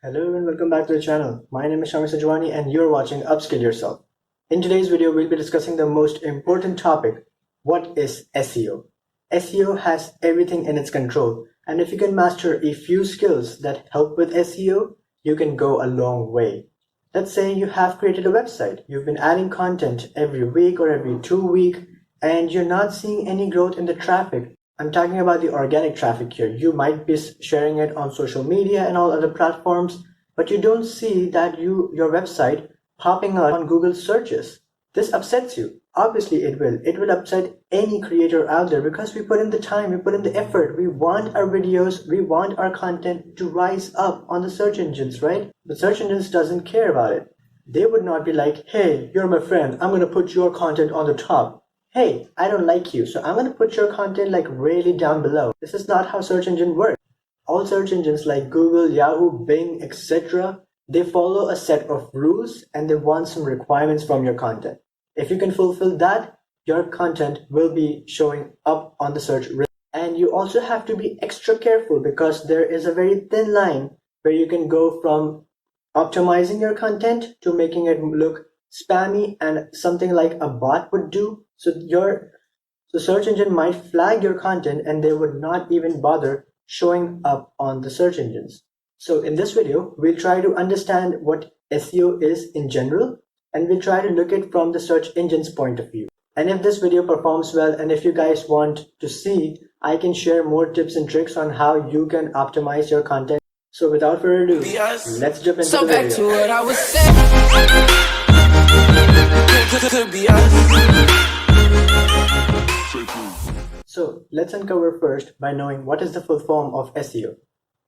Hello and welcome back to the channel. My name is Shami Sajwani and you're watching Upskill Yourself. In today's video, we'll be discussing the most important topic. What is SEO? SEO has everything in its control, and if you can master a few skills that help with SEO, you can go a long way. Let's say you have created a website. You've been adding content every week or every 2 weeks, and you're not seeing any growth in the traffic. I'm talking about the organic traffic here. You might be sharing it on social media and all other platforms, but you don't see that your website popping up on Google searches. This upsets you. Obviously it will. It will upset any creator out there because we put in the time, we put in the effort. We want our videos, we want our content to rise up on the search engines, right? The search engines doesn't care about it. They would not be like, hey, you're my friend, I'm going to put your content on the top. Hey, I don't like you, so I'm going to put your content like really down below. This is not how search engine works. All search engines like Google, Yahoo, Bing, etc., they follow a set of rules and they want some requirements from your content. If you can fulfill that, your content will be showing up on the search results. And you also have to be extra careful because there is a very thin line where you can go from optimizing your content to making it look spammy and something like a bot would do. So the search engine might flag your content and they would not even bother showing up on the search engines. So in this video, we'll try to understand what SEO is in general, and we'll try to look at it from the search engine's point of view. And if this video performs well, and if you guys want to see, I can share more tips and tricks on how you can optimize your content. So without further ado, let's jump into the video. Back to what I was saying. So let's uncover first by knowing what is the full form of SEO.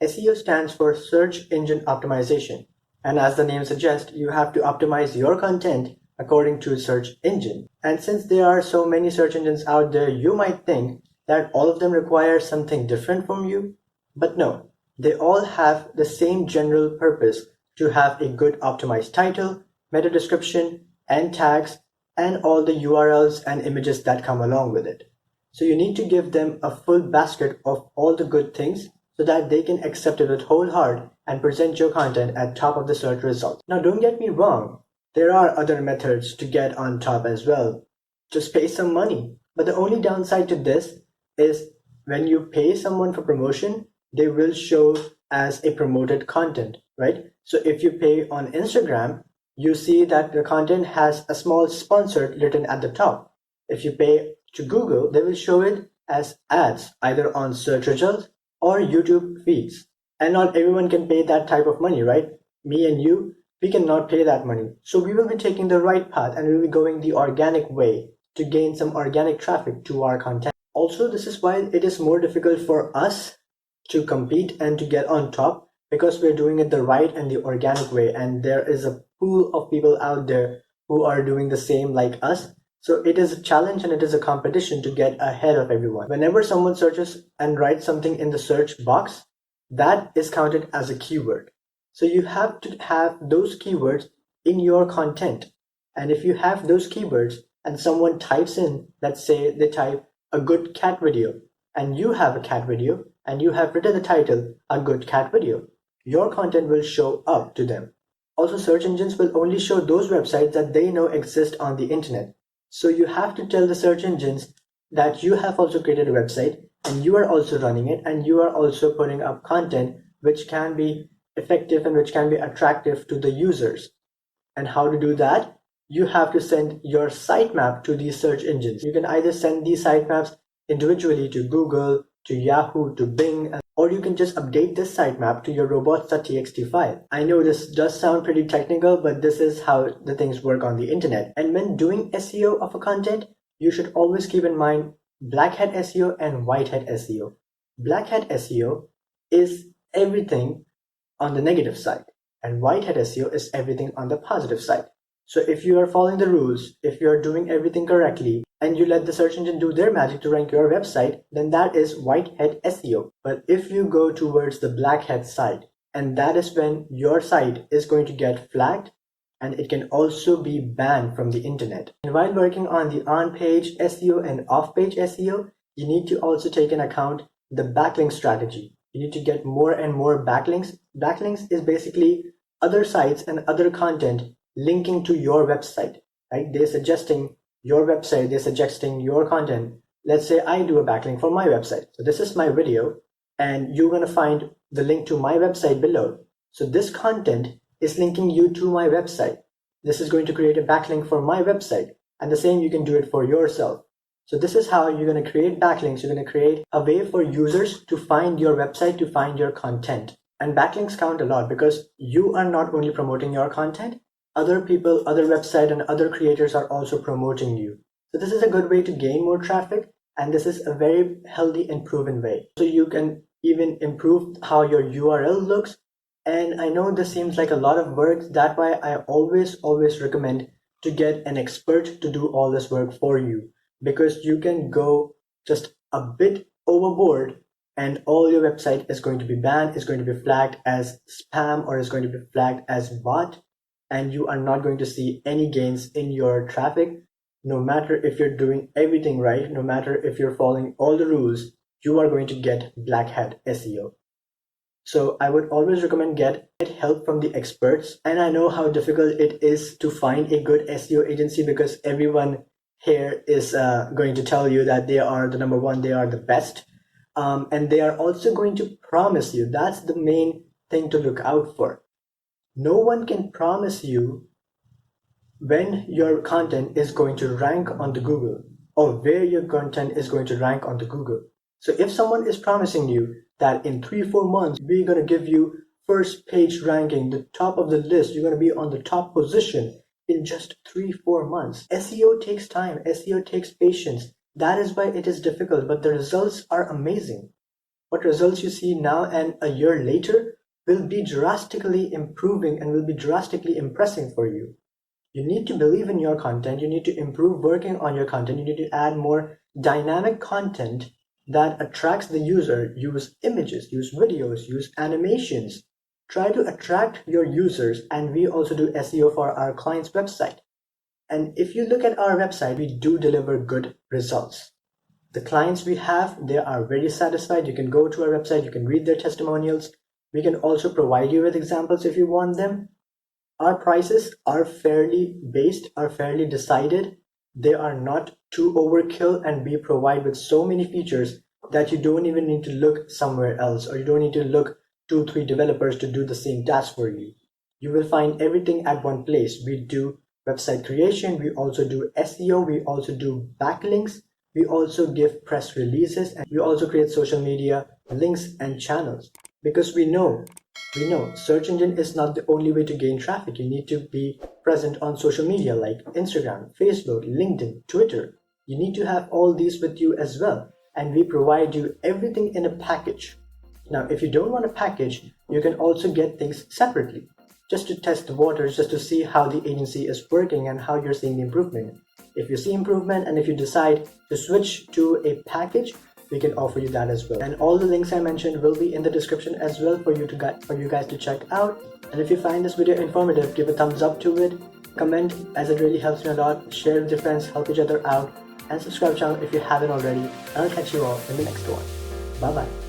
SEO stands for Search Engine Optimization, and as the name suggests, you have to optimize your content according to a search engine. And since there are so many search engines out there, you might think that all of them require something different from you, but no, they all have the same general purpose to have a good optimized title, meta description, and tags, and all the URLs and images that come along with it. So you need to give them a full basket of all the good things so that they can accept it with whole heart and present your content at top of the search results. Now don't get me wrong, there are other methods to get on top as well. Just pay some money. But the only downside to this is when you pay someone for promotion, they will show as a promoted content, right? So if you pay on Instagram, you see that the content has a small sponsored written at the top. If you pay to Google, they will show it as ads, either on search results or YouTube feeds. And not everyone can pay that type of money, right? Me and you, we cannot pay that money. So we will be taking the right path and we will be going the organic way to gain some organic traffic to our content. Also, this is why it is more difficult for us to compete and to get on top, because we're doing it the right and the organic way. And there is a pool of people out there who are doing the same like us. So it is a challenge and it is a competition to get ahead of everyone. Whenever someone searches and writes something in the search box, that is counted as a keyword. So you have to have those keywords in your content. And if you have those keywords and someone types in, let's say they type a good cat video, and you have a cat video, and you have written the title, a good cat video, your content will show up to them. Also, search engines will only show those websites that they know exist on the internet. So you have to tell the search engines that you have also created a website and you are also running it and you are also putting up content which can be effective and which can be attractive to the users. And how to do that? You have to send your sitemap to these search engines. You can either send these sitemaps individually to Google, to Yahoo, to Bing, or you can just update this sitemap to your robots.txt file. I know this does sound pretty technical, but this is how the things work on the internet. And when doing SEO of a content, you should always keep in mind Blackhead SEO and Whitehead SEO. Blackhead SEO is everything on the negative side, and Whitehead SEO is everything on the positive side. So if you are following the rules, if you are doing everything correctly, and you let the search engine do their magic to rank your website, then that is Whitehead SEO. But if you go towards the Blackhead side, and that is when your site is going to get flagged, and it can also be banned from the internet. And while working on the on-page SEO and off-page SEO, you need to also take into account the backlink strategy. You need to get more and more backlinks Backlinks is basically other sites and other content linking to your website, right? They're suggesting your website, they're suggesting your content. Let's say I do a backlink for my website. So this is my video, and you're going to find the link to my website below. So this content is linking you to my website. This is going to create a backlink for my website, and the same you can do it for yourself. So this is how you're going to create backlinks. You're going to create a way for users to find your website, to find your content. And backlinks count a lot because you are not only promoting your content, other people, other websites, and other creators are also promoting you. So this is a good way to gain more traffic, and this is a very healthy and proven way. So you can even improve how your URL looks. And I know this seems like a lot of work. That's why I always recommend to get an expert to do all this work for you, because you can go just a bit overboard and all your website is going to be banned, is going to be flagged as spam, or is going to be flagged as bot, and you are not going to see any gains in your traffic. No matter if you're doing everything right, no matter if you're following all the rules, you are going to get Blackhead SEO. So I would always recommend get help from the experts. And I know how difficult it is to find a good SEO agency, because everyone here is going to tell you that they are the number one, they are the best. And they are also going to promise you. That's the main thing to look out for. No one can promise you when your content is going to rank on the Google, or where your content is going to rank on the Google. So if someone is promising you that in 3-4 months, we're going to give you first page ranking, the top of the list, you're going to be on the top position in just 3-4 months. SEO takes time. SEO takes patience. That is why it is difficult, but the results are amazing. What results you see now and a year later will be drastically improving and will be drastically impressing for you. You need to believe in your content. You need to improve working on your content. You need to add more dynamic content that attracts the user. Use images, use videos, use animations. Try to attract your users, and we also do SEO for our client's website. And if you look at our website, we do deliver good results. The clients we have, they are very satisfied. You can go to our website, you can read their testimonials. We can also provide you with examples if you want them. Our prices are fairly based, are fairly decided. They are not too overkill, and we provide with so many features that you don't even need to look somewhere else, or you don't need to look 2-3 developers to do the same task for you. You will find everything at one place. We do website creation, we also do SEO, we also do backlinks, we also give press releases, and we also create social media links and channels. Because we know search engine is not the only way to gain traffic. You need to be present on social media like Instagram, Facebook, LinkedIn, Twitter. You need to have all these with you as well. And we provide you everything in a package. Now, if you don't want a package, you can also get things separately, just to test the waters, just to see how the agency is working and how you're seeing the improvement. If you see improvement and if you decide to switch to a package, we can offer you that as well. And all the links I mentioned will be in the description as well for you guys to check out. And if you find this video informative, give a thumbs up to it, comment, as it really helps me a lot, share with your friends, help each other out, and subscribe to the channel if you haven't already. And I'll catch you all in the next one. Bye bye.